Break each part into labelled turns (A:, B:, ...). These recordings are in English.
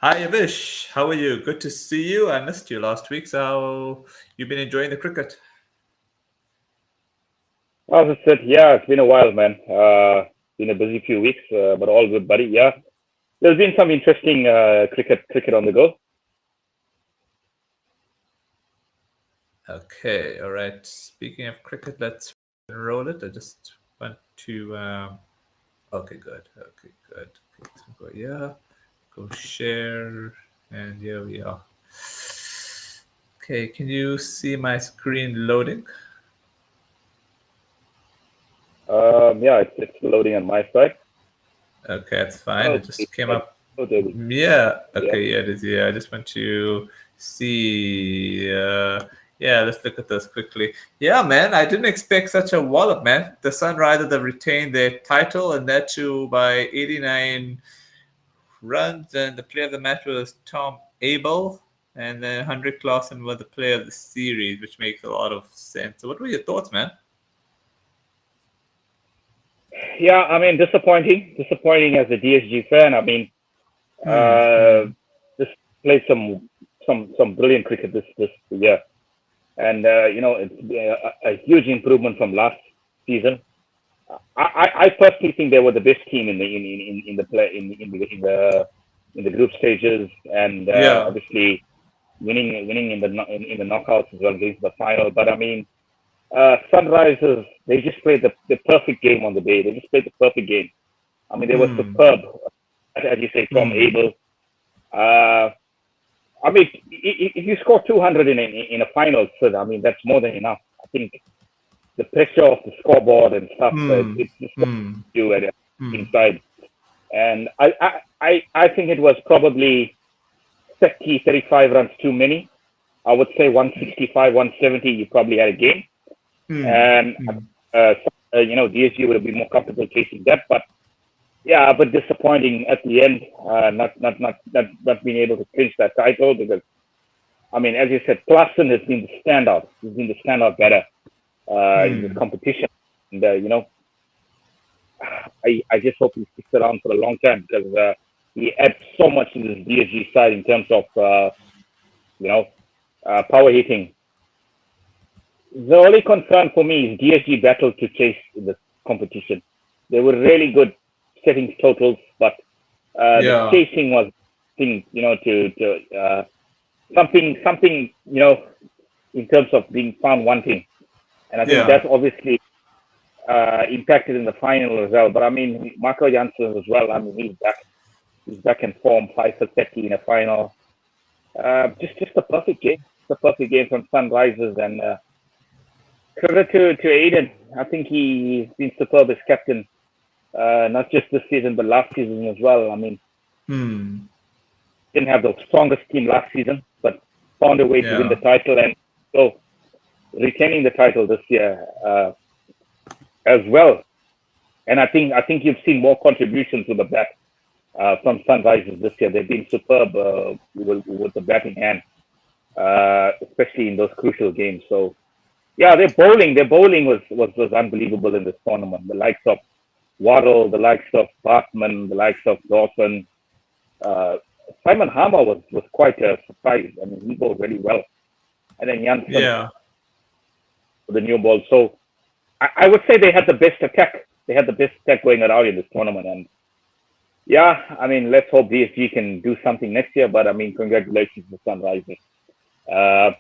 A: Hi Avish, how are you? Good to see you. I missed you last week. So you've been enjoying the cricket?
B: As I said, yeah, it's been a while, man. Been a busy few weeks, but all good, buddy. Yeah, there's been some interesting cricket on the go.
A: Okay, all right. Speaking of cricket, let's roll it. I just want to. Okay, good. Okay, good. Okay, so go yeah, go share, and here we are. Okay, can you see my screen loading?
B: Yeah, it's loading on my side.
A: Okay, that's fine.
B: Oh,
A: It just came up.
B: oh, there we
A: Yeah.
B: yeah.
A: Okay. Yeah, it is. Yeah. I just want to see. Yeah. Let's look at this quickly. Yeah, man. I didn't expect such a wallop, man. The Sunrisers have retained their title, and that too by 89 runs. And the player of the match was Tom Abel, and then Henrik Clausen was the player of the series, which makes a lot of sense. So, what were your thoughts, man?
B: Yeah, I mean, disappointing as a DSG fan. I mean,
A: Hmm.
B: uh,
A: Hmm.
B: just played some brilliant cricket this year, and it's a huge improvement from last season. I personally think they were the best team in the play in the group stages, and
A: Yeah.
B: obviously winning in the knockouts as well, getting to the final. But I mean, Sunrisers, they just played the perfect game on the day. They just played the perfect game. I mean, they were
A: Hmm.
B: superb, as you say, Tom
A: Hmm.
B: Abel. Uh, I mean, if you score 200 in a final, Sid, I mean that's more than enough. I think the pressure of the scoreboard and stuff,
A: Hmm.
B: it's just what
A: Hmm.
B: you at
A: Hmm.
B: inside. And I think it was probably 30, 35 runs too many. I would say 165, 170, you probably had a game.
A: Hmm.
B: And,
A: Hmm.
B: DSG would have been more comfortable chasing that. But yeah, but disappointing at the end, not being able to clinch that title because, I mean, as you said, Klassen has been the standout. He's been the standout better in this
A: Hmm.
B: competition. And, I just hope he sticks around for a long time because he adds so much to this DSG side in terms of you know power hitting. The only concern for me is DSG battled to chase in the competition. They were really good setting totals, but the
A: Yeah.
B: chasing was thing to something in terms of being found wanting, and I think
A: Yeah.
B: that's obviously impacted in the final as well. But I mean, Marco Janssen as well. I mean, he's back. He's back in form, 5 for 30 in a final. Just a perfect game. It's a perfect game from Sunrisers, and credit to Aiden. I think he's been superb as captain, not just this season but last season as well. I mean,
A: Hmm.
B: didn't have the strongest team last season, but found a way to win the
A: Yeah.
B: title and so retaining the title this year as well. And I think you've seen more contributions to the bat from Sunrisers this year. They've been superb with the batting hand, especially in those crucial games. So yeah, their bowling was unbelievable in this tournament. The likes of Waddle, the likes of Bartman, the likes of Dawson. Uh, Simon Harmer was quite a surprise. I mean, he bowled really well. And then Janssen
A: Yeah.
B: with the new ball. So I would say they had the best attack. They had the best attack going around in this tournament. And yeah, I mean, let's hope DSG can do something next year. But I mean, congratulations to Sunrisers. Uh,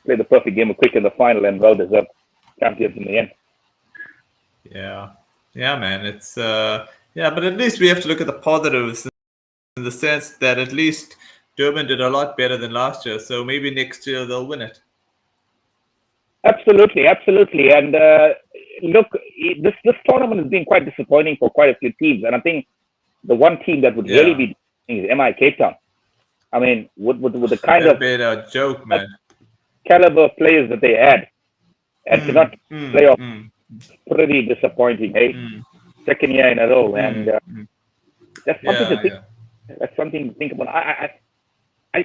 B: Played the perfect game of cricket in the final and well deserved champions in the end.
A: Yeah. Yeah, man. It's yeah, but at least we have to look at the positives in the sense that at least Durban did a lot better than last year. So maybe next year they'll win it.
B: Absolutely, absolutely. And look, this tournament has been quite disappointing for quite a few teams. And I think the one team that would really
A: Yeah.
B: be is MI Cape Town. I mean, with the kind
A: They've
B: of
A: been a joke, man.
B: caliber of players that they had, and to not
A: Hmm. Hmm.
B: play off,
A: Hmm.
B: pretty disappointing. Hey,
A: Hmm.
B: second year in a row,
A: Hmm.
B: and
A: Hmm.
B: that's something to
A: Yeah.
B: think.
A: Yeah.
B: That's something to think about. I, I,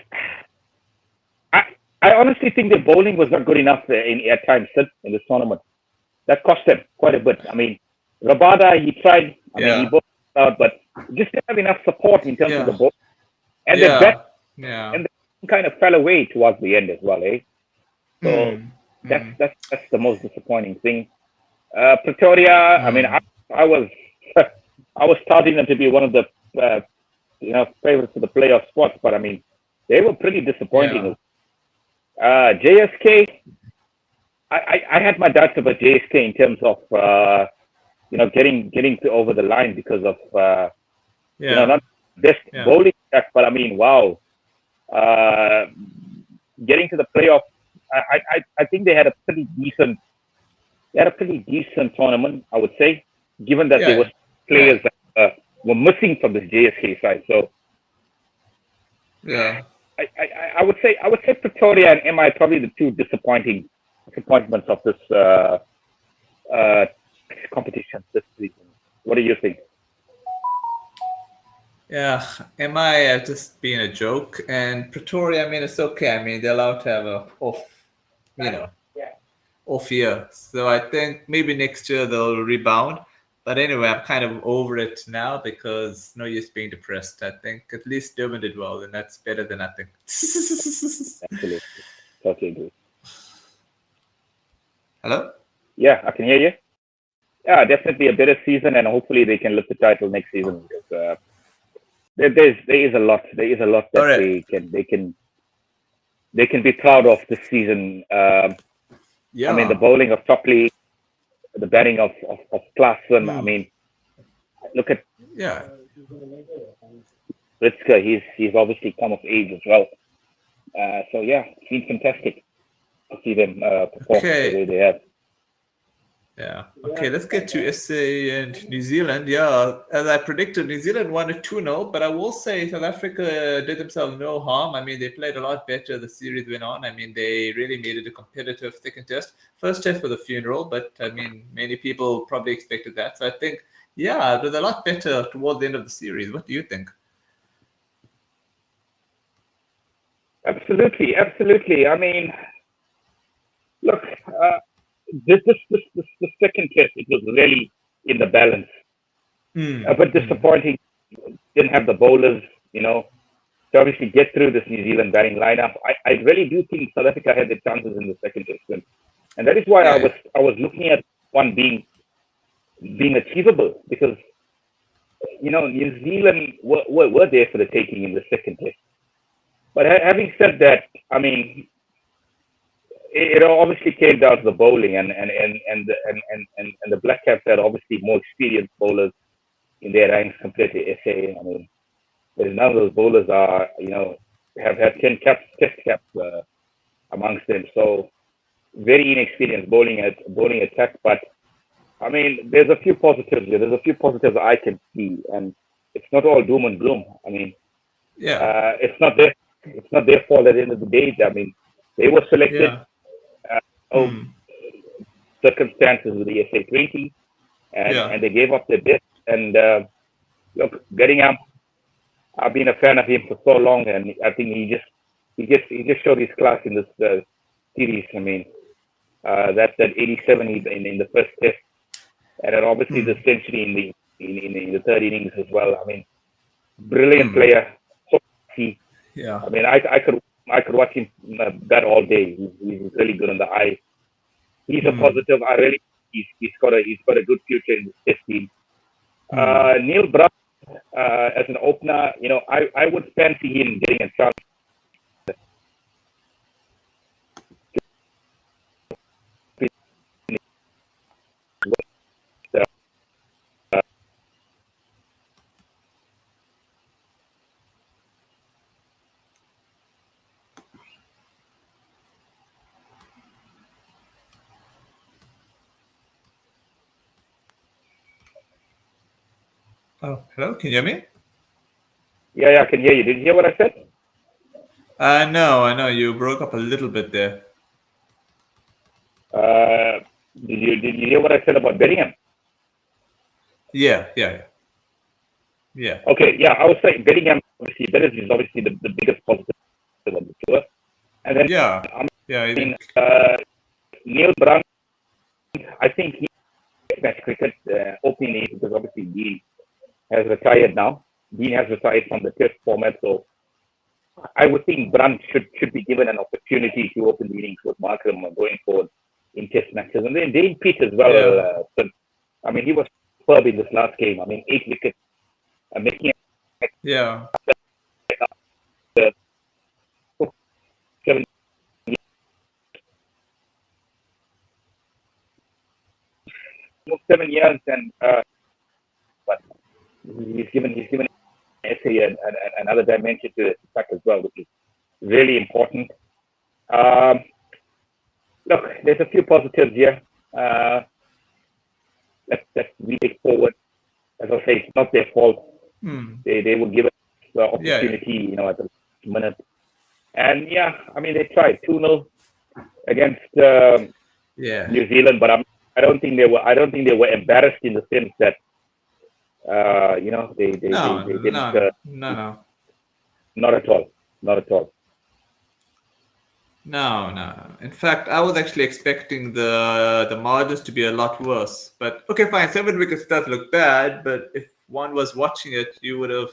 B: I honestly think the bowling was not good enough in at times in this tournament. That cost them quite a bit. I mean, Rabada, he tried. I mean, he
A: Yeah.
B: bowled out, but just didn't have enough support in terms of the
A: Yeah.
B: ball. And
A: Yeah.
B: the bat
A: Yeah.
B: and the kind of fell away towards the end as well, eh? So
A: Mm.
B: that's
A: Mm.
B: that's the most disappointing thing. Pretoria, I mean,
A: Mm.
B: I was I was starting them to be one of the favorites for the playoff spots, but I mean, they were pretty disappointing.
A: Yeah.
B: JSK, I had my doubts about JSK in terms of getting to over the line because of
A: Yeah.
B: not best
A: Yeah.
B: bowling attack, but I mean, wow, uh, getting to the playoff. I think they had a pretty decent tournament, I would say, given that there
A: Yeah.
B: were players that were missing from this JSK side. So
A: Yeah.
B: I would say Pretoria and MI probably the two disappointments of this uh, competition this season. What do you think?
A: Yeah, MI have just been a joke, and Pretoria. I mean, it's okay. I mean, they're allowed to have a you know, off year. So I think maybe next year they'll rebound. But anyway, I'm kind of over it now because no use being depressed. I think at least Durban did well, and that's better than nothing.
B: Absolutely, totally agree.
A: Hello?
B: Yeah, I can hear you. Yeah, definitely a better season, and hopefully they can lift the title next season. Because, there is a lot
A: All
B: that
A: right.
B: they can be proud of this season. I mean, the
A: Yeah.
B: bowling of Topley, the batting of Klassen. I
A: Hmm.
B: mean, look at
A: Yeah.
B: Ritzka. He's obviously come of age as well. So yeah, it's been fantastic to see them perform the way
A: Okay.
B: they have.
A: Yeah. Okay, let's get to SA and New Zealand. Yeah, as I predicted, New Zealand won a 2-0, but I will say South Africa did themselves no harm. I mean, they played a lot better as the series went on. I mean, they really made it a competitive second test. First test was a funeral, but I mean, many people probably expected that. So I think, yeah, it was a lot better towards the end of the series. What do you think?
B: Absolutely, absolutely. I mean, look, this second test, it was really in the balance. A
A: Mm,
B: bit
A: mm.
B: disappointing. Didn't have the bowlers, to obviously get through this New Zealand batting lineup. I really do think South Africa had the chances in the second test, and that is why I
A: Yeah,
B: was I was looking at one being achievable because New Zealand were there for the taking in the second test. But having said that, I mean, it obviously came down to the bowling, and the Black Caps had obviously more experienced bowlers in their ranks compared to SA. I mean, there's none of those bowlers have had 10 test caps amongst them. So very inexperienced bowling attack. But I mean, there's a few positives here. There's a few positives I can see, and it's not all doom and gloom. I mean,
A: yeah,
B: it's not their fault at the end of the day. I mean, they were selected.
A: yeah.
B: Uh, oh,
A: Mm,
B: circumstances with the SA20, and
A: yeah.
B: and they gave up their best. And look, Bellingham, I've been a fan of him for so long, and I think he just showed his class in this series. I mean, that 87 in the first test, and then obviously the
A: Mm,
B: century in the third innings as well. I mean, brilliant
A: mm,
B: player. So he,
A: yeah.
B: I mean, I could watch him bat all day. He's really good on the eye. He's a
A: Mm,
B: positive. I really he's got a good future in this test team.
A: mm.
B: Neil Brown as an opener, I would fancy him getting a chance.
A: Oh, hello. Can you hear me?
B: Yeah, I can hear you. Did you hear what I said?
A: No, I know you broke up a little bit there.
B: Uh, did you hear what I said about Bellingham?
A: Yeah, yeah, yeah,
B: Okay, yeah, I was saying Bellingham obviously that is obviously the biggest positive on the tour. And then
A: yeah,
B: I
A: yeah. I
B: mean
A: think.
B: Neil Brown, I think he match cricket opening because obviously Dean has retired now. Dean has retired from the test format, so I would think Brunt should be given an opportunity to open the innings with Markram going forward in Test matches, and then Dane Pete as well.
A: Yeah.
B: I mean, he was superb in this last game. I mean, 8 wickets, making
A: Yeah.
B: it 7 7 years, and but he's given SA another dimension to the attack as well, which is really important. Look, there's a few positives here that we take forward. As I say, it's not their fault. They will give us the opportunity, at the minute. And yeah, I mean, they tried 2-0 against New Zealand, but I don't think they were embarrassed in the sense that they didn't.
A: No.
B: Not at all.
A: No. In fact, I was actually expecting the margins to be a lot worse. But okay, fine. 7 wickets does look bad, but if one was watching it, you would have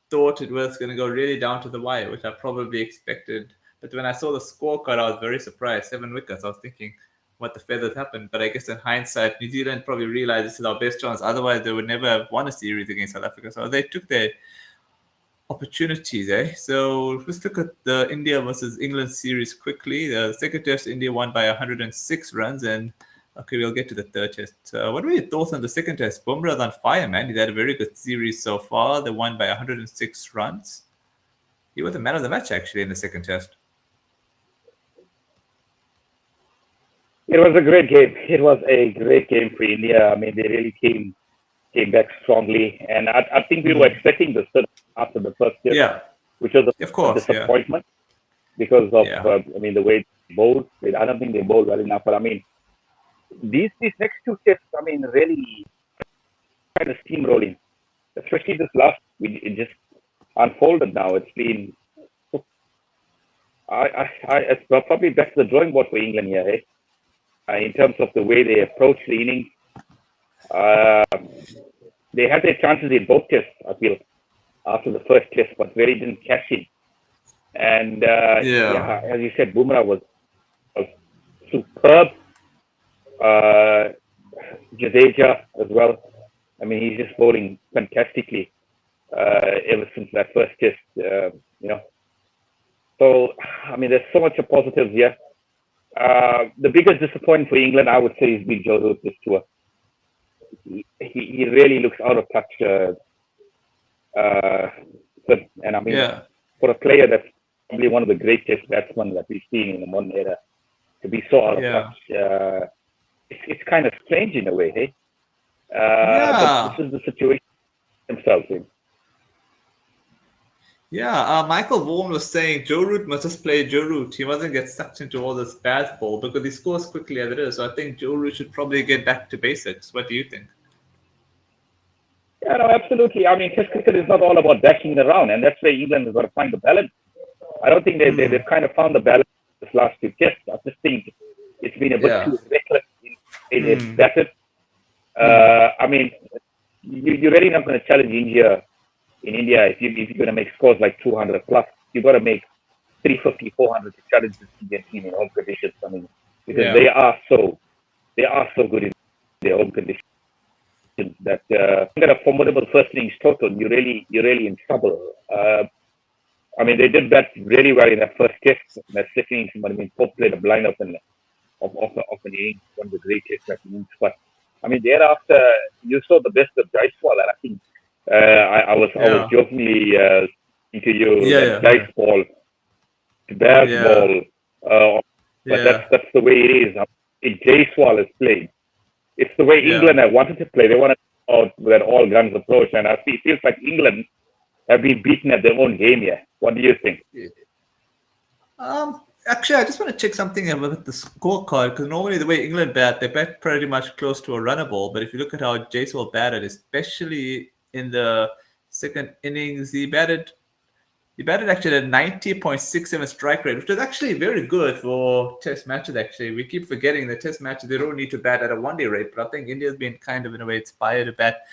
A: thought it was going to go really down to the wire, which I probably expected. But when I saw the scorecard, I was very surprised. 7 wickets. I was thinking, what the feathers happened? But I guess in hindsight, New Zealand probably realized this is our best chance. Otherwise, they would never have won a series against South Africa. So they took their opportunities, eh? So let's look at the India versus England series quickly. The second test, India won by 106 runs, and okay, we'll get to the third test. What were your thoughts on the second test? Bumrah's on fire, man. He's had a very good series so far. They won by 106 runs. He was the man of the match, actually, in the second test.
B: It was a great game. It was a great game for India. I mean, they really came back strongly, and I think we were expecting this after the first test, which was a disappointment because of the way they bowled. I don't think they bowled well enough. But I mean, these next 2 tests, I mean, really kind of steamrolling. Especially this last, it just unfolded now. It's been, it's probably back to the drawing board for England here, eh? In terms of the way they approach the innings. They had their chances in both tests, I feel, after the first test, but really didn't cash in. And as you said, Bumrah was superb. Jadeja as well. I mean, he's just bowling fantastically ever since that first test, So, I mean, there's so much of positives here. The biggest disappointment for England, I would say, is been Joe Root this tour. He really looks out of touch. And I mean, for a player that's probably one of the greatest batsmen that we've seen in the modern era, to be so out of touch, it's kind of strange in a way, hey? But this is the situation themselves in.
A: Yeah, Michael Vaughan was saying Joe Root must just play Joe Root. He mustn't get sucked into all this bad ball because he scores quickly as it is. So I think Joe Root should probably get back to basics. What do you think?
B: Yeah, no, absolutely. I mean, Test cricket is not all about dashing around, and that's where England has got to find the balance. I don't think they've kind of found the balance this last 2 tests. I just think it's been a bit too reckless in its batted. I mean, you're really not going to challenge India in India if you're going to make scores like 200 plus. You've got to make 350, 400 to challenge this Indian team in home conditions. I mean, because they are so good in their home conditions that you got a formidable first innings total. You're really in trouble. I mean, they did that really well in that first test. That second innings, I mean, Pope played a blind of an innings, one of the greatest that innings. But I mean, thereafter, you saw the best of Jaiswal, and I think I was jokingly saying to you that Jaiswal, bad ball, but that's the way it is. If Jaiswal is played, it's the way England have wanted to play. They want to out with all guns approach, and it feels like England have been beaten at their own game here. What do you think?
A: Actually, I just want to check something about the scorecard because normally the way England bat, they bat pretty much close to a runnable. But if you look at how Jaiswal batted, especially in the second innings, he batted actually at 90.67 strike rate, which is actually very good for Test matches. Actually, we keep forgetting that Test matches they don't need to bat at a one-day rate, but I think India's been kind of in a way inspired to bat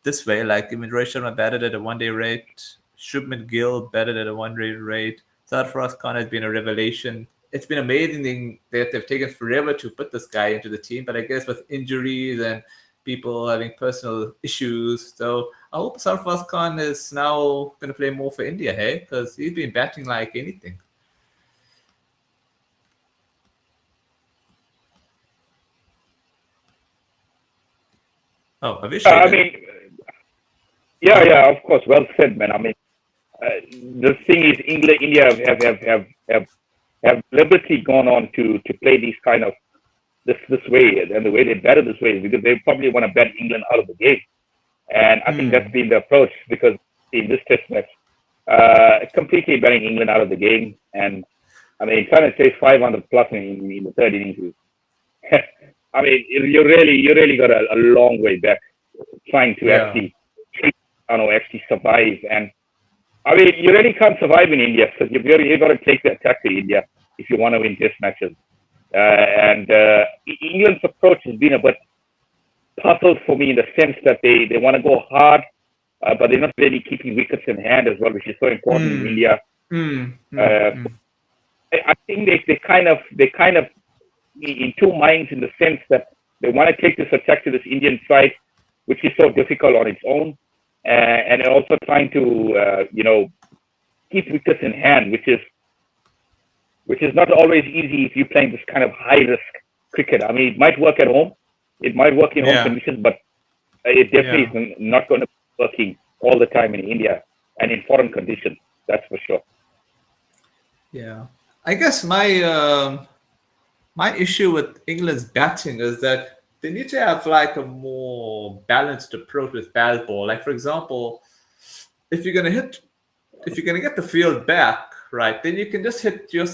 A: this way. Like even Rohit Sharma batted at a one-day rate. Shubman Gill batted at a 1 rate. Sarfaraz Khan has been a revelation. It's been amazing that they've taken forever to put this guy into the team, but I guess with injuries and people having personal issues, so I hope Sarfaraz Khan is now going to play more for India, hey, because he's been batting like anything. Oh, Avish,
B: I mean, yeah, of course, well said, man. I mean, the thing is, India have deliberately gone on to play these kind of this way, and the way they batted this way is because they probably want to bat England out of the game, and I think that's been the approach, because in this test match, completely batting England out of the game, and I mean, trying to chase 500 plus in the third innings. I mean, you really got a long way back trying to actually survive. And I mean, you really can't survive in India, so you've got to take the attack to India if you want to win test matches. And England's approach has been a bit puzzled for me in the sense that they want to go hard, but they're not really keeping wickets in hand as well, which is so important in India. I think they kind of in two minds, in the sense that they want to take this attack to this Indian side, which is so difficult on its own, and they're also trying to keep wickets in hand, which is not always easy if you're playing this kind of high risk cricket. I mean, it might work at home, it might work in home conditions, but it definitely is not going to be working all the time in India and in foreign conditions. That's for sure.
A: Yeah, I guess my issue with England's batting is that they need to have like a more balanced approach with bat ball. Like, for example, if you're gonna get the field back, right, then you can just set your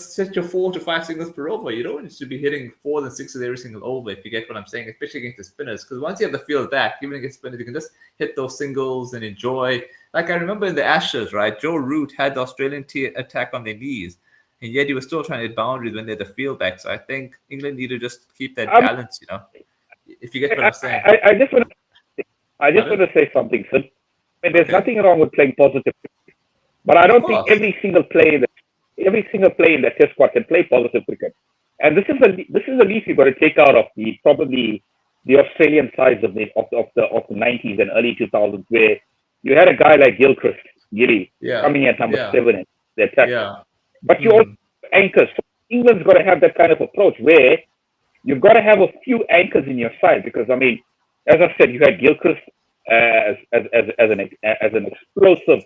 A: 4 to 5 singles per over. You don't need to be hitting 4s and 6s every single over, if you get what I'm saying, especially against the spinners. Because once you have the field back, even against spinners, you can just hit those singles and enjoy. Like, I remember in the Ashes, right, Joe Root had the Australian attack on their knees, and yet he was still trying to hit boundaries when they had the field back. So I think England need to just keep that balance, if you get what I'm saying.
B: I just want to say something, sir. I mean, there's nothing wrong with playing positive, but I don't think every single player in that test squad can play positive cricket. And this is the least you've got to take out of probably the Australian sides of the 90s and early 2000s, where you had a guy like Gilly coming at number 7 in the attack. Yeah. But you also anchors. So England's got to have that kind of approach where you've got to have a few anchors in your side, because I mean, as I said, you had Gilchrist as an explosive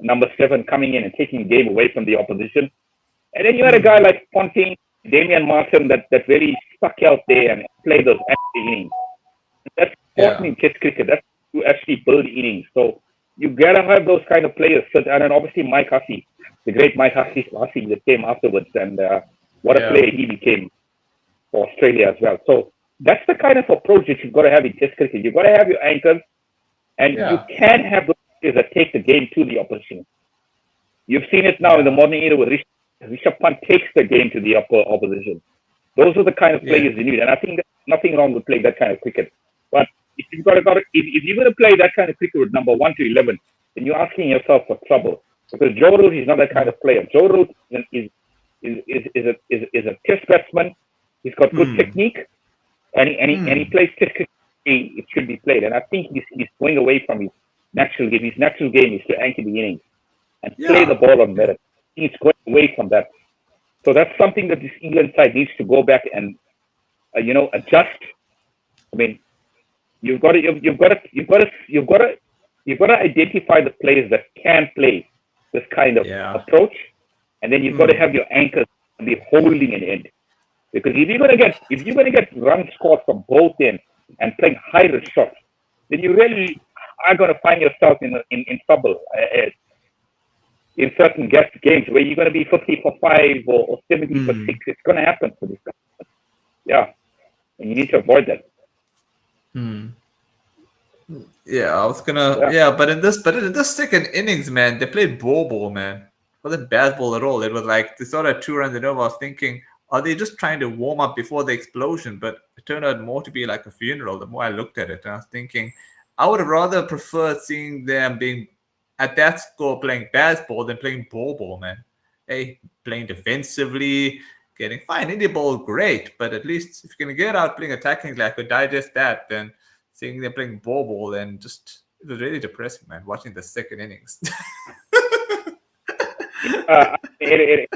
B: number 7 coming in and taking the game away from the opposition, and then you had a guy like Ponting, Damian Martin that really stuck out there and played those extra innings. That's important in Test cricket. That's to actually build innings. So you gotta have those kind of players. And then obviously Mike Hussey, the great Mike Hussey that came afterwards, and what a player he became for Australia as well. So that's the kind of approach that you've got to have in Test cricket. You've got to have your anchors, and you can have those players that take the game to the opposition. You've seen it now in the modern era where Rishabh Pant takes the game to the opposition. Those are the kind of players you need, and I think there's nothing wrong with playing that kind of cricket. But if you're going to play that kind of cricket with number 1 to 11, then you're asking yourself for trouble, because Joe Root is not that kind of player. Joe Root is a test batsman. He's got good technique, and he plays test cricket. It should be played, and I think he's going away from his natural game. His natural game is to anchor the innings and play the ball on merit. He's going away from that. So that's something that this England side needs to go back and adjust. I mean, you've got to identify the players that can play this kind of approach, and then you've got to have your anchors be holding an end. Because if you're going to get runs scored from both ends and playing high risk shots, then you really are going to find yourself in trouble in certain games where you're going to be 50 for 5 or 70 for 6. It's going to happen for this guy. Yeah, and you need to avoid that.
A: Yeah, I was gonna. But in this second innings, man, they played ball, man. It wasn't bad ball at all. It was like they sort of 2 runs and over. I was thinking, are they just trying to warm up before the explosion? But it turned out more to be like a funeral. The more I looked at it, and I was thinking, I would have rather preferred seeing them being at that score playing baseball than playing ball, man. Hey, playing defensively, getting fine. India ball, great, but at least if you're gonna get out playing attacking like could digest that, then seeing them playing ball, then just it was really depressing, man. Watching the second innings.
B: It,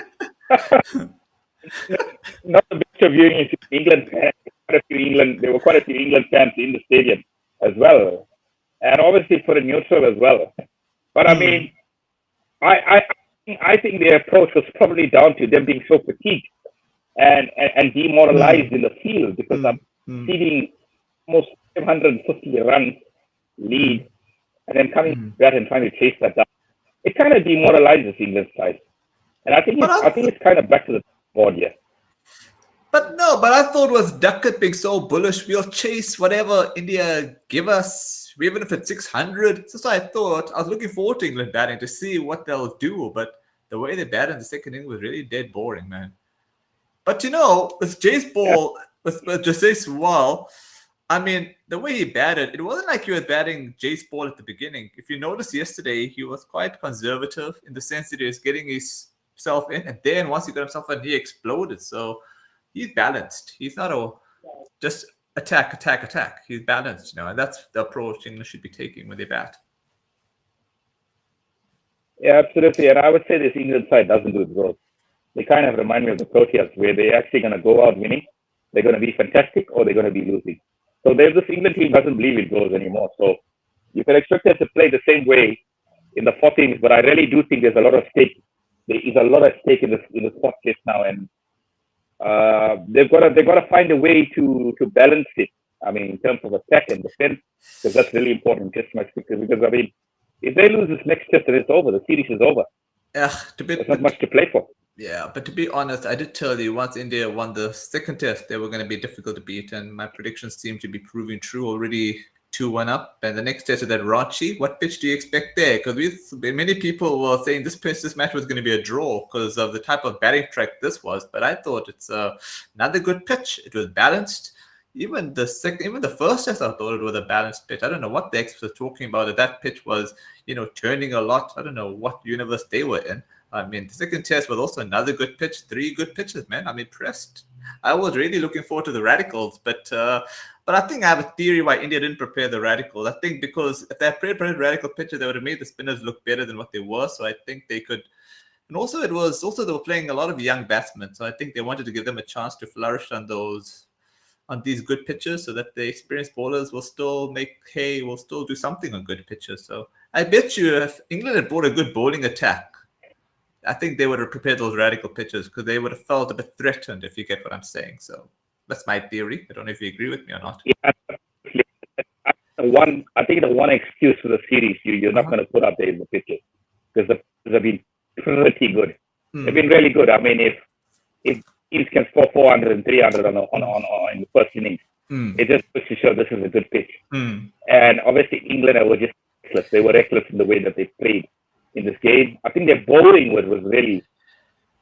B: not the best of viewing is England fans. There were quite a few England fans in the stadium as well, and obviously for a neutral as well. But I mean, I think their approach was probably down to them being so fatigued and demoralized in the field because I'm ceding almost 750 runs lead and then coming back and trying to chase that down. It kind of demoralizes England's side, and I think it's kind of back to the board here.
A: But no, but I thought was Duckett being so bullish, we'll chase whatever India give us, even if it's 600. So I thought, I was looking forward to England batting to see what they'll do, but the way they batted in the second inning was really dead boring, man. But with Jay's ball, with Jay's wall, I mean, the way he batted, it wasn't like he was batting Jay's ball at the beginning. If you noticed yesterday, he was quite conservative in the sense that he was getting himself in, and then once he got himself in, he exploded. So he's balanced. He's not just attack. He's balanced, and that's the approach England should be taking when they bat.
B: Yeah, absolutely. And I would say this England side doesn't do it well. They kind of remind me of the Proteas, where they're actually going to go out winning. They're going to be fantastic, or they're going to be losing. So this England team doesn't believe it goes anymore. So you can expect them to play the same way in the fourth innings. But I really do think there's a lot of stake. There is a lot of stake in the fourth test now, and they've got to find a way to balance it. I mean, in terms of attack and defense, because that's really important in test match. Because I mean, if they lose this next test, then it's over. The series is over. There's not much to play for.
A: Yeah, but to be honest, I did tell you once India won the second test, they were going to be difficult to beat, and my predictions seem to be proving true already. 2-1 up, and the next test is at Ranchi. What pitch do you expect there? Because many people were saying this match was going to be a draw because of the type of batting track this was. But I thought it's another good pitch. It was balanced. Even the first test, I thought it was a balanced pitch. I don't know what the experts were talking about. That pitch was, turning a lot. I don't know what universe they were in. I mean, the second test was also another good pitch. 3 good pitches, man. I'm impressed. I was really looking forward to the Radicals, but I think I have a theory why India didn't prepare the Radicals. I think because if they had prepared radical pitches, they would have made the spinners look better than what they were. So I think they could. And also, they were playing a lot of young batsmen. So I think they wanted to give them a chance to flourish on these good pitches, so that the experienced bowlers will still do something on good pitches. So I bet you if England had brought a good bowling attack, I think they would have prepared those radical pitches because they would have felt a bit threatened, if you get what I'm saying. So that's my theory. I don't know if you agree with me or not.
B: Yeah, I think the one excuse for the series you're not going to put out there in the pitches because the pitches have been pretty good. They've been really good. I mean, if teams can score 400 and 300 on in the first innings, it just puts to show this is a good pitch. And obviously, England were just reckless. They were reckless in the way that they played in this game. I think their bowling was really.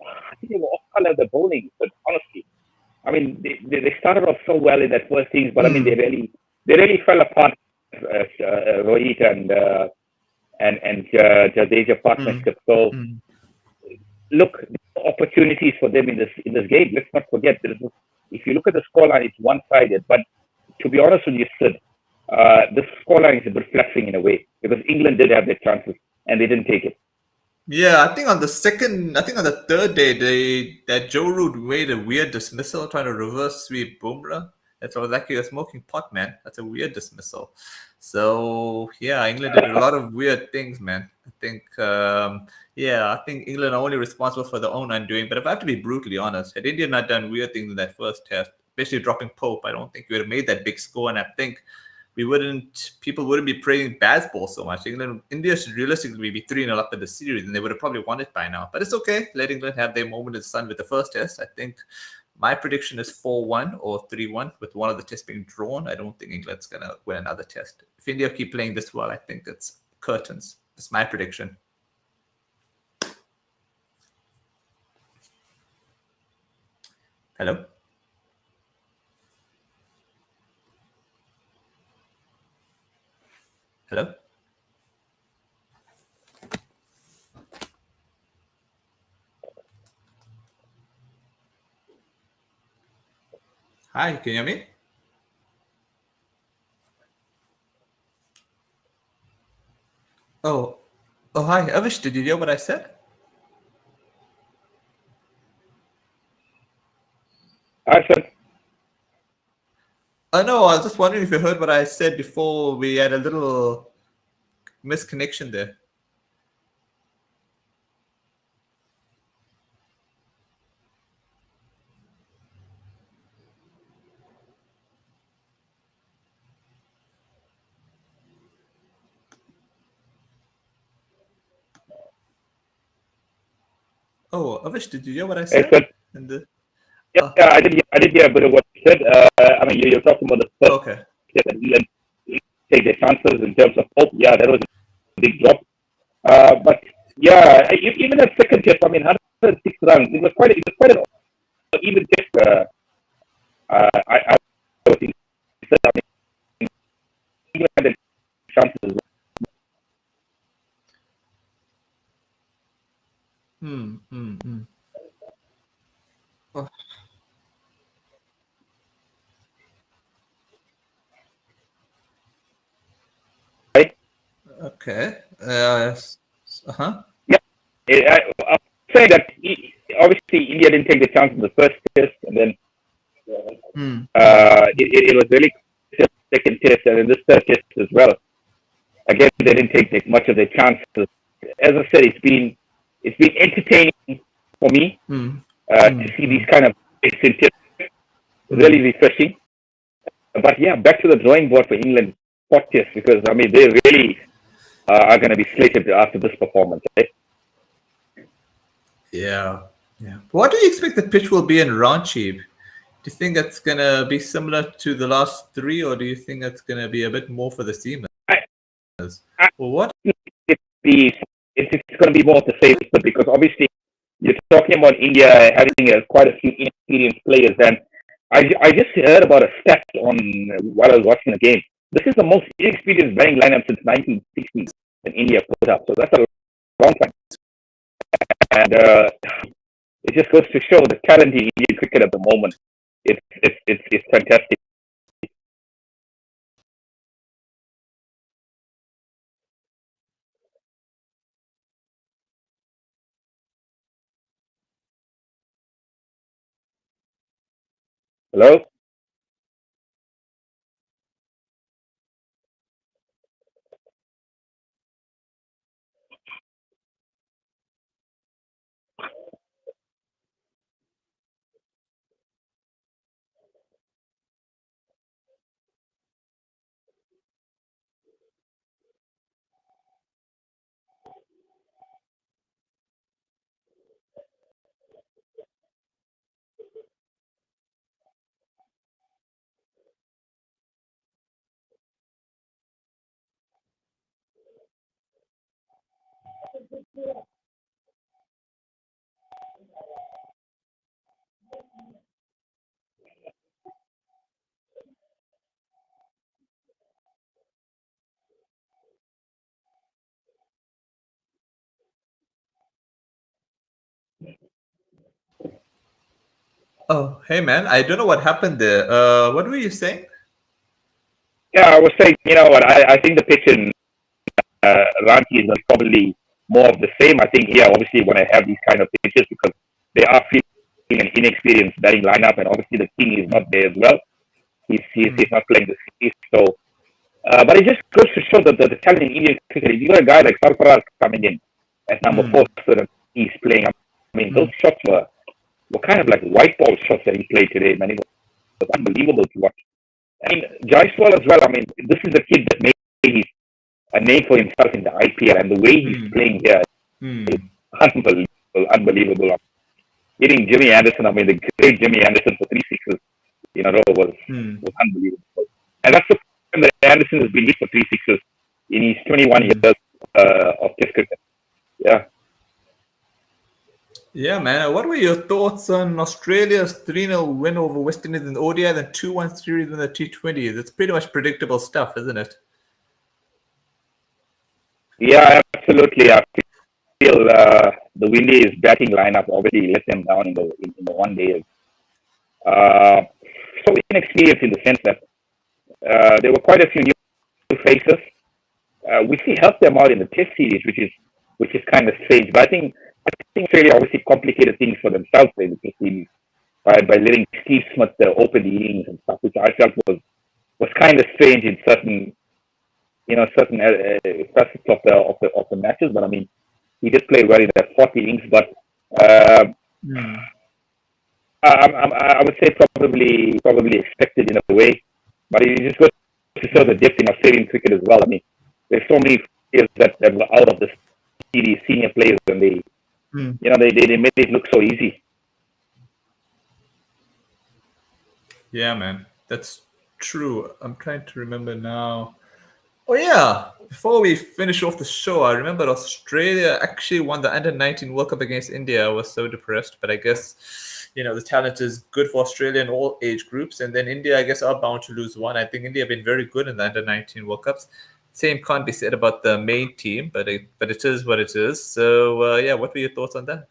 B: I think they were off color the bowling, but honestly, I mean, they started off so well in that first innings, but I mean, they really fell apart. Rohit and Jadeja partnership. So look, opportunities for them in this game. Let's not forget, if you look at the scoreline, it's one-sided. But to be honest with you, Sid, the scoreline is a bit flexing in a way because England did have their chances and they didn't take it.
A: Yeah, I think on the third day, that Joe Root made a weird dismissal trying to reverse sweep Bumrah. That's like a smoking pot, man. That's a weird dismissal. So yeah, England did a lot of weird things, man. I think England are only responsible for their own undoing. But if I have to be brutally honest, had India not done weird things in that first test, especially dropping Pope, I don't think we would have made that big score. And I think people wouldn't be praising baseball so much. India should realistically be 3-0 up in the series, and they would have probably won it by now. But it's okay. Let England have their moment in the sun with the first test. I think my prediction is 4-1 or 3-1 with one of the tests being drawn. I don't think England's going to win another test. If India keep playing this well, I think it's curtains. That's my prediction. Hello? Hello? Hi, can you hear me? Oh, oh, hi, Avish. Did you hear what I said?
B: I said,
A: No, I was just wondering if you heard what I said before. We had a little misconnection there. Oh, Avish, did you hear what I
B: I
A: said?
B: said,
A: And the,
B: yeah, I did hear a bit of what you said. I mean, you're talking about the first
A: okay.
B: step that England take their chances in terms of hope. Yeah, that was a big drop. But yeah, even at second test, I mean, 106 runs, it was quite an even test. I would think I mean, England had their chances,
A: Oh,
B: right?
A: okay. Uh-huh.
B: Yeah, I'm saying that obviously India didn't take the chance in the first test, and then it was really second test, and then this third test as well. Again, they didn't take much of their chances. As I said, it's been entertaining for me to see these kind of tests, really refreshing. But yeah, back to the drawing board for England spot test, because I mean they really are going to be slated after this performance. Eh?
A: Yeah. Yeah. What do you expect the pitch will be in Ranchi? Do you think it's going to be similar to the last three, or do you think it's going to be a bit more for the Seamers?
B: I, I
A: Well, what?
B: it's going to be more of the same, because obviously you're talking about India having quite a few inexperienced players, and I just heard about a stat on while I was watching the game. This is the most inexperienced batting lineup since 1960 that India put up, so that's a long time. And it just goes to show the talent in Indian cricket at the moment. It's fantastic. Hello.
A: Oh, hey, man. I don't know what happened there. What were you saying?
B: Yeah, I was saying, you know what? I think the pitch in Ranchi is probably more of the same. I think here, obviously, when I have these kind of pitches, because they are feeling an inexperienced batting lineup, and obviously the king is not there as well. He's not playing the series, so. But it just goes to show that the talent in Indian cricket. If you got a guy like Sarfaraz coming in at number 4, so that he's playing. I mean, those shots were kind of like white ball shots that he played today, man. It was unbelievable to watch. I mean, Jaiswal as well. I mean, this is a kid that made a name for himself in the IPL, and the way he's playing here is unbelievable. Hitting Jimmy Anderson, I mean, the great Jimmy Anderson for 3 sixes in a row was unbelievable. And that's the time that Anderson has been hit for 3 sixes in his 21 years of Test cricket. Yeah.
A: Yeah, man. What were your thoughts on Australia's 3-0 win over West Indies in the ODI, then 2-1 series in the T20? That's pretty much predictable stuff, isn't it?
B: Yeah, absolutely. I feel the Windies batting lineup obviously let them down in the one day. so inexperienced in the sense that there were quite a few new faces, which helped them out in the Test series, which is kind of strange. But I think Australia obviously complicated things for themselves in the Test series by letting Steve Smith open the innings and stuff, which I felt was kind of strange in certain facets of the matches. But I mean, he did play well in that 40 innings. But I would say probably expected in a way. But it just goes to show the depth in Australian cricket as well. I mean, there's so many players that were out of the series, senior players, and they made it look so easy.
A: Yeah, man, that's true. I'm trying to remember now. Oh yeah, before we finish off the show, I remember Australia actually won the Under-19 World Cup against India. I was so depressed, but I guess the talent is good for Australia in all age groups, and then India, I guess, are bound to lose one. I think India have been very good in the Under-19 World Cups. Same can't be said about the main team, but it is what it is. So yeah, what were your thoughts on that?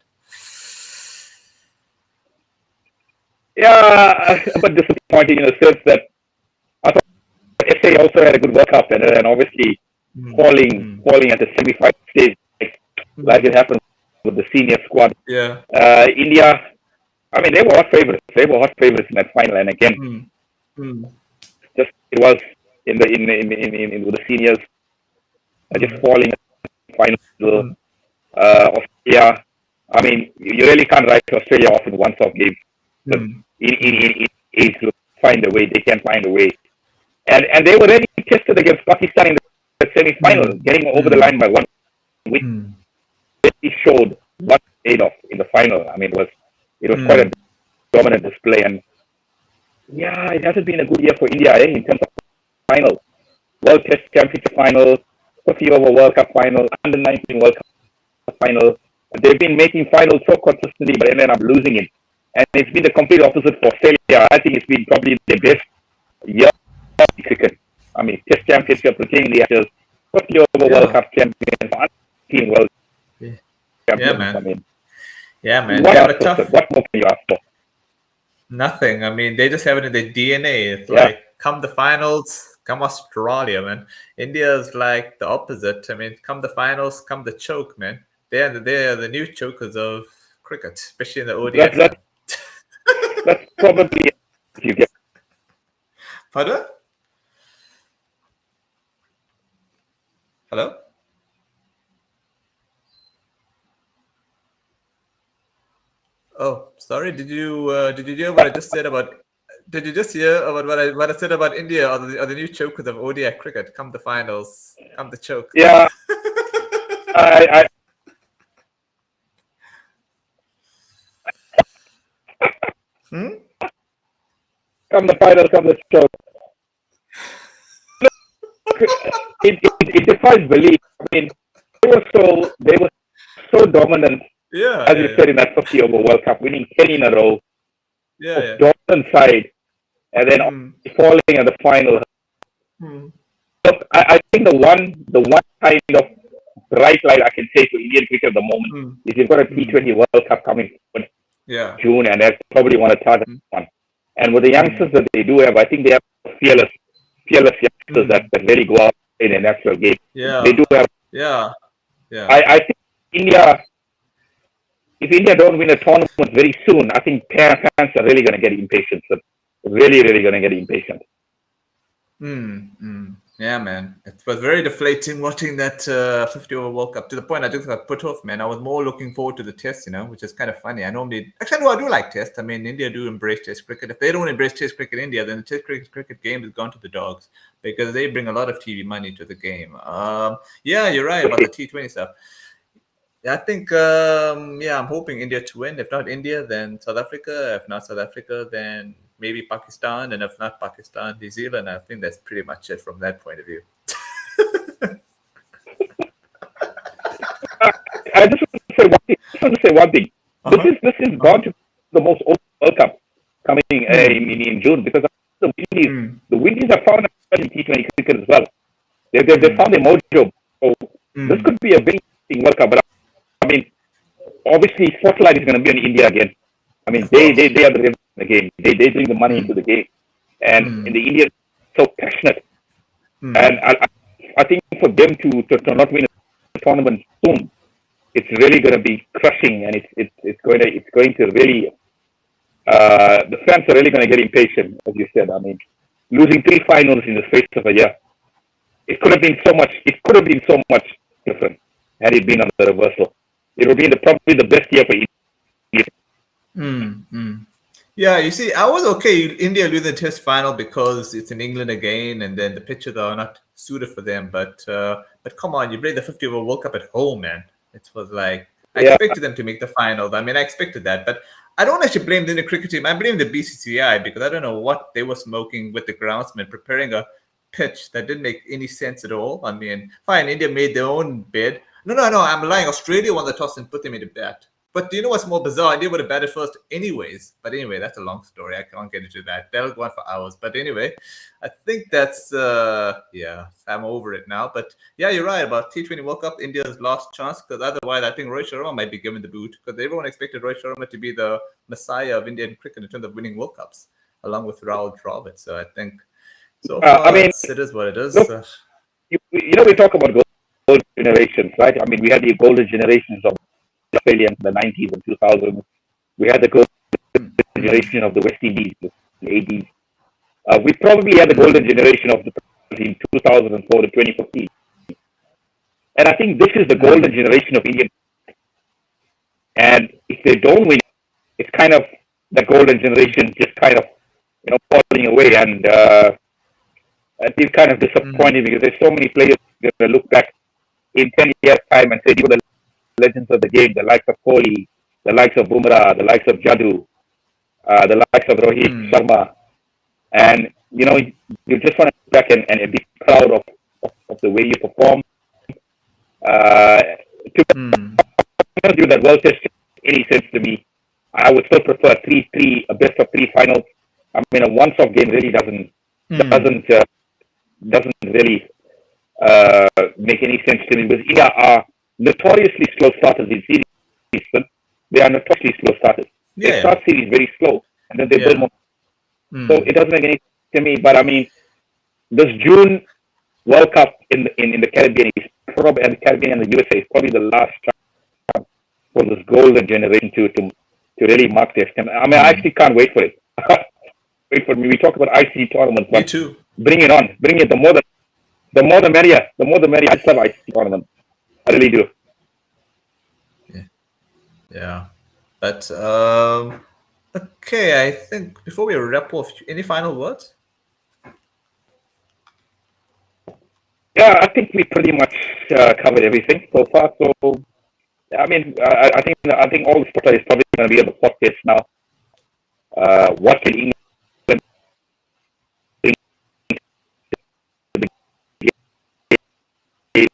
B: Yeah, but disappointing in the sense that I thought SA also had a good World Cup, and obviously falling at the semi-final stage, like it happened with the senior squad.
A: Yeah.
B: India, I mean, they were hot favorites. They were hot favorites in that final, and again, just it was in with the seniors just falling at the final. Australia, I mean, you really can't write Australia off in one-off game. But in find a way, they can find a way. And they were really tested against Pakistan in the semi-final, getting over the line by one win. It showed what paid off in the final. I mean, it was quite a dominant display. And yeah, it hasn't been a good year for India in terms of final. World Test Championship final, 50 over World Cup final, Under-19 World Cup final. They've been making finals so consistently, but ended up losing it. And it's been the complete opposite for Australia. I think it's been probably the best year of cricket. I mean, Test Championship, retaining the Ashes, 50 over World Cup champions, Under-19 World champions.
A: Yeah, man.
B: I mean,
A: yeah, man.
B: What more can you ask for?
A: Nothing. I mean, they just have it in their DNA. It's like, come the finals, come Australia, man. India's like the opposite. I mean, come the finals, come the choke, man. They're the new chokers of cricket, especially in the ODI.
B: That's probably if you get.
A: Pardon? Hello? Oh, sorry. Did you hear what I just said about? Did you just hear about what I said about India or the new chokers of ODI cricket? Come the finals, come the choke.
B: Yeah, I Come the final, come the choke. It defies belief. I mean, they were so dominant.
A: Yeah,
B: as you said in that 50 over World Cup, winning 10 in a row.
A: Yeah,
B: dominant side, and then falling at the final. Look, I think the one kind of bright light I can say to Indian cricket at the moment is you've got a T20 World Cup coming in June, and they probably want to target one. And with the youngsters that they do have, I think they have fearless youngsters that really go out in a natural game.
A: Yeah,
B: they do have.
A: Yeah.
B: I think if India don't win a tournament very soon, I think fans are really going to get impatient. Really going to get impatient.
A: Yeah, man. It was very deflating watching that 50 over World Cup, to the point I just got put off, man. I was more looking forward to the test, which is kind of funny. I do like test. I mean, India do embrace test cricket. If they don't embrace test cricket in India, then the test cricket game has gone to the dogs, because they bring a lot of TV money to the game. Yeah, you're right about the T20 stuff. I think, I'm hoping India to win. If not India, then South Africa. If not South Africa, then maybe Pakistan. And if not Pakistan, New Zealand. I think that's pretty much it from that point of view.
B: I just want to say one thing. This is going to be the most open World Cup coming in June, because the Windies have found in T20 cricket as well. They found a mojo. So this could be a big World Cup. But I mean, obviously, spotlight is going to be on India again. I mean, they are the game. They bring the money into the game. and the Indians so passionate. And I think for them to not win a tournament soon, it's really going to be crushing, and it's going to really the fans are really going to get impatient, as you said. I mean, losing 3 finals in the space of a year, it could have been so much. It could have been so much different had it been on the reversal. It would be probably the best year for India.
A: Yeah, you see, I was okay India losing the test final because it's in England again, and then the pitches are not suited for them. But come on, you played the 50 over World Cup at home, man. It was like I expected them to make the finals. I mean, I expected that, but I don't actually blame the cricket team. I blame the BCCI because I don't know what they were smoking with the groundsman preparing a pitch that didn't make any sense at all. I mean, fine, India made their own bid. No, I'm lying. Australia won the toss and put them into bat. But do you know what's more bizarre? India would have batted first anyways. But anyway, that's a long story. I can't get into that. That'll go on for hours. But anyway, I think that's, I'm over it now. But yeah, you're right about T20 World Cup, India's last chance. Because otherwise, I think Rohit Sharma might be given the boot. Because everyone expected Rohit Sharma to be the messiah of Indian cricket in terms of winning World Cups, along with Rahul Dravid. So I think so far,
B: I mean,
A: it is what it is.
B: Look, we talk about gold generations, right? I mean, we had the golden generations of the Australians in the 90s and 2000s. We had the golden generation of the West Indies in the 80s. We probably had the golden generation of the in 2004 to 2015. And I think this is the golden generation of Indian. And if they don't win, it's kind of the golden generation just kind of, falling away. And it's kind of disappointing because there's so many players going to look back in 10 years' time and say, these were the legends of the game, the likes of Kohli, the likes of Bumrah, the likes of Jadoo, the likes of Rohit Sharma. And, you just want to look back and be proud of the way you perform. To do that World Test any sense to me, I would still prefer a best of 3 finals. I mean, a once-off game really doesn't really make any sense to me, because India are notoriously slow starters in series. They are notoriously slow starters. They start series very slow, and then they build more. So it doesn't make any sense to me. But I mean, this June World Cup in the Caribbean is probably, and the Caribbean and the USA is probably the last chance for this golden generation to really mark their stamp. I mean, I actually can't wait for it. Wait for me. We talk about ICC tournaments, but
A: me too.
B: Bring it on. Bring it. The more the merrier. The more the merrier. I just love ICC tournaments. I really do.
A: Yeah. But okay, I think before we wrap off, any final words?
B: Yeah, I think we pretty much covered everything so far. So, I mean, I think all the stuff is probably going to be on the podcast now. What can England bring to the game?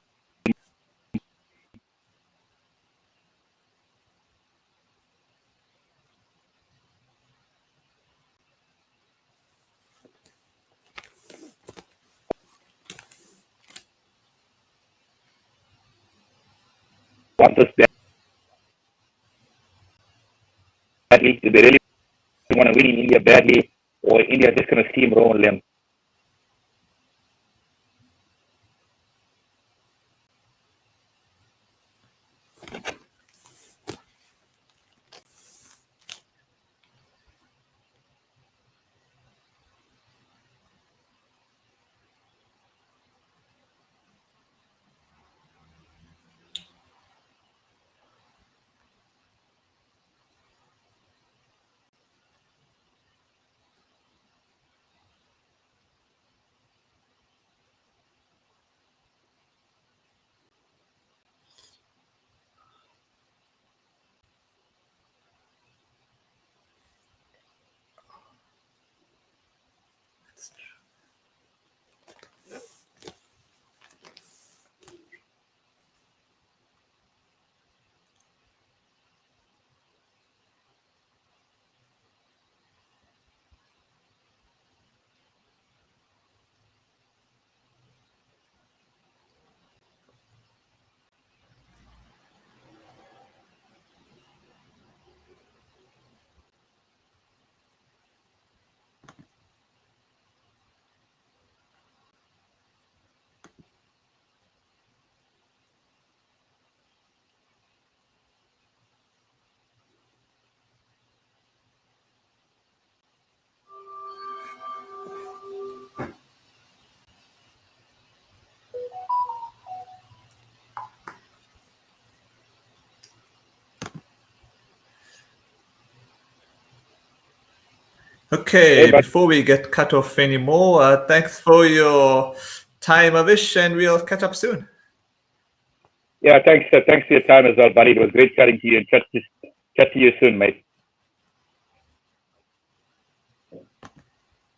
B: Want us badly? Do they really want to win in India badly, or India just going to steamroll them?
A: Okay,
B: but
A: before we get cut off anymore, thanks for your time, Avish, and we'll catch up soon.
B: yeah, thanks for your time as well, buddy. It was great chatting to you, and chat to you soon, mate.